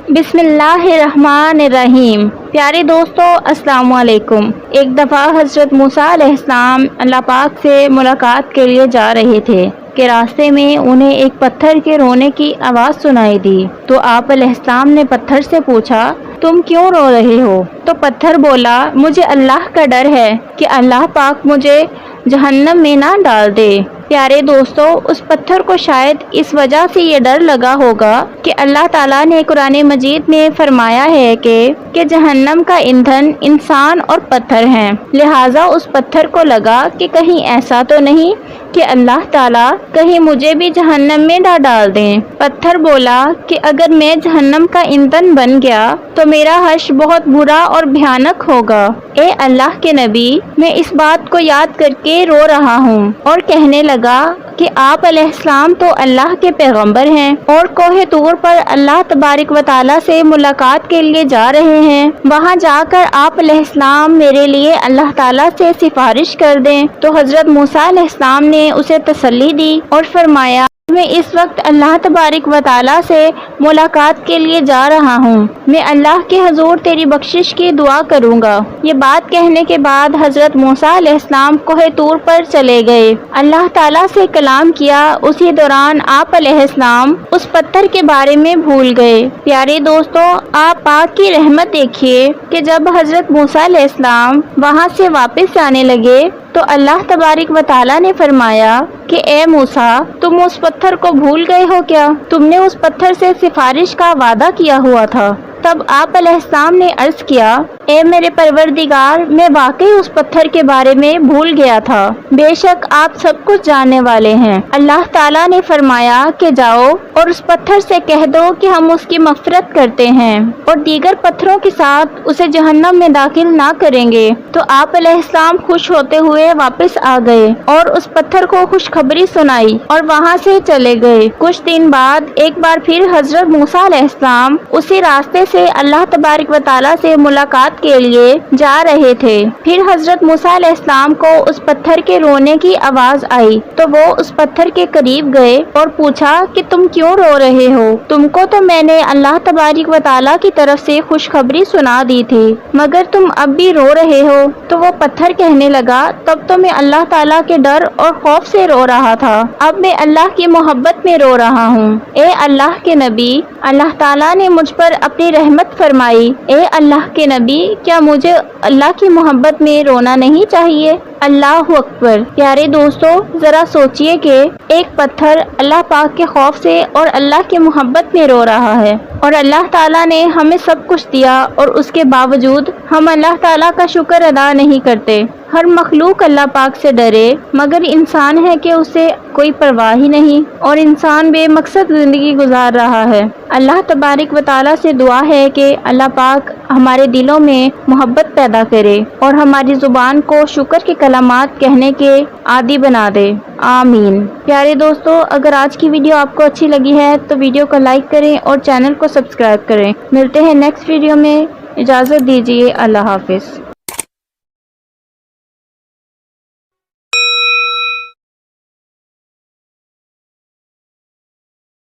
बिस्मिल्लाहिर्रहमानिर्रहीम। प्यारे दोस्तों, अस्सलाम वालेकुम। एक दफ़ा हज़रत मूसा अलैहिस्सलाम अल्लाह पाक से मुलाकात के लिए जा रहे थे कि रास्ते में उन्हें एक पत्थर के रोने की आवाज़ सुनाई दी। तो आप अलैहिस्सलाम ने पत्थर से पूछा, तुम क्यों रो रहे हो? तो पत्थर बोला, मुझे अल्लाह का डर है कि अल्लाह पाक मुझे जहन्नम में ना डाल दे। प्यारे दोस्तों, उस पत्थर को शायद इस वजह से ये डर लगा होगा कि अल्लाह ताला ने कुरान मजीद में फरमाया है कि जहन्नम का ईंधन इंसान और पत्थर हैं। लिहाजा उस पत्थर को लगा कि कहीं ऐसा तो नहीं कि अल्लाह ताला कहीं मुझे भी जहन्नम में ना डाल दें। पत्थर बोला कि अगर मैं जहन्नम का ईंधन बन गया तो मेरा हश्र बहुत बुरा और भयानक होगा। ए अल्लाह के नबी, मैं इस बात को याद करके रो रहा हूँ। और कहने लगा कि आप अलैहिस्सलाम तो अल्लाह के पैगंबर हैं और कोहे तूर पर अल्लाह तबारक व तआला से मुलाकात के लिए जा रहे हैं। वहाँ जाकर आप अलैहिस्सलाम मेरे लिए अल्लाह ताला से सिफारिश कर दें। तो हज़रत मूसा अलैहिस्सलाम ने उसे तसल्ली दी और फरमाया, मैं इस वक्त अल्लाह तबारक व तआला से मुलाकात के लिए जा रहा हूँ। मैं अल्लाह के हुजूर तेरी बख्शिश की दुआ करूँगा। ये बात कहने के बाद हज़रत मूसा अलैहिस्सलाम कोहे तूर पर चले गए, अल्लाह ताला से कलाम किया। उसी दौरान आप अलैहिस्सलाम उस पत्थर के बारे में भूल गए। प्यारे दोस्तों, आप पाक की रहमत देखिए कि जब हज़रत मूसा अलैहिस्सलाम वहाँ से वापस आने लगे तो अल्लाह तबारक व तआला ने फरमाया कि ए मूसा, तुम उस पत्थर को भूल गए हो क्या? तुमने उस पत्थर से सिफारिश का वादा किया हुआ था। तब आप अलैहिस्सलाम ने अर्ज किया, ए मेरे परवरदिगार, मैं वाकई उस पत्थर के बारे में भूल गया था। बेशक आप सब कुछ जानने वाले हैं। अल्लाह ताला ने फरमाया कि जाओ और उस पत्थर से कह दो कि हम उसकी मग़फ़िरत करते हैं और दीगर पत्थरों के साथ उसे जहन्नम में दाखिल ना करेंगे। तो आप अलैहिस्सलाम खुश होते हुए वापस आ गए और उस पत्थर को खुशखबरी सुनाई और वहाँ से चले गए। कुछ दिन बाद एक बार फिर हज़रत मूसा अलैहिस्सलाम उसी रास्ते से अल्लाह तबारक व तआला से मुलाकात के लिए जा रहे थे। फिर हज़रत मूसा अलैहिस्सलाम को उस पत्थर के रोने की आवाज़ आई तो वो उस पत्थर के करीब गए और पूछा कि तुम क्यों रो रहे हो? तुमको तो मैंने अल्लाह तबारक व तआला की तरफ से खुशखबरी सुना दी थी, मगर तुम अब भी रो रहे हो। तो वो पत्थर कहने लगा, तब तो मैं अल्लाह ताला के डर और खौफ से रो रहा था, अब मैं अल्लाह की मोहब्बत में रो रहा हूँ। ए अल्लाह के नबी, अल्लाह ताला ने मुझ पर अपनी रहमत फरमाई। ए अल्लाह के नबी, क्या मुझे अल्लाह की मोहब्बत में रोना नहीं चाहिए? अल्लाह अकबर। प्यारे दोस्तों, जरा सोचिए कि एक पत्थर अल्लाह पाक के खौफ से और अल्लाह की मोहब्बत में रो रहा है और अल्लाह ताला ने हमें सब कुछ दिया और उसके बावजूद हम अल्लाह ताला का शुक्र अदा नहीं करते। हर मखलूक अल्लाह पाक से डरे, मगर इंसान है कि उसे कोई परवाह ही नहीं और इंसान बेमकसद ज़िंदगी गुजार रहा है। अल्लाह तबारक व तआला से दुआ है कि अल्लाह पाक हमारे दिलों में मोहब्बत पैदा करे और हमारी ज़ुबान को शुक्र के कलामात कहने के आदी बना दे। आमीन। प्यारे दोस्तों, अगर आज की वीडियो आपको अच्छी लगी है तो वीडियो को लाइक करें और चैनल को सब्सक्राइब करें। मिलते हैं नेक्स्ट वीडियो में। इजाज़त दीजिए। अल्लाह हाफिज़।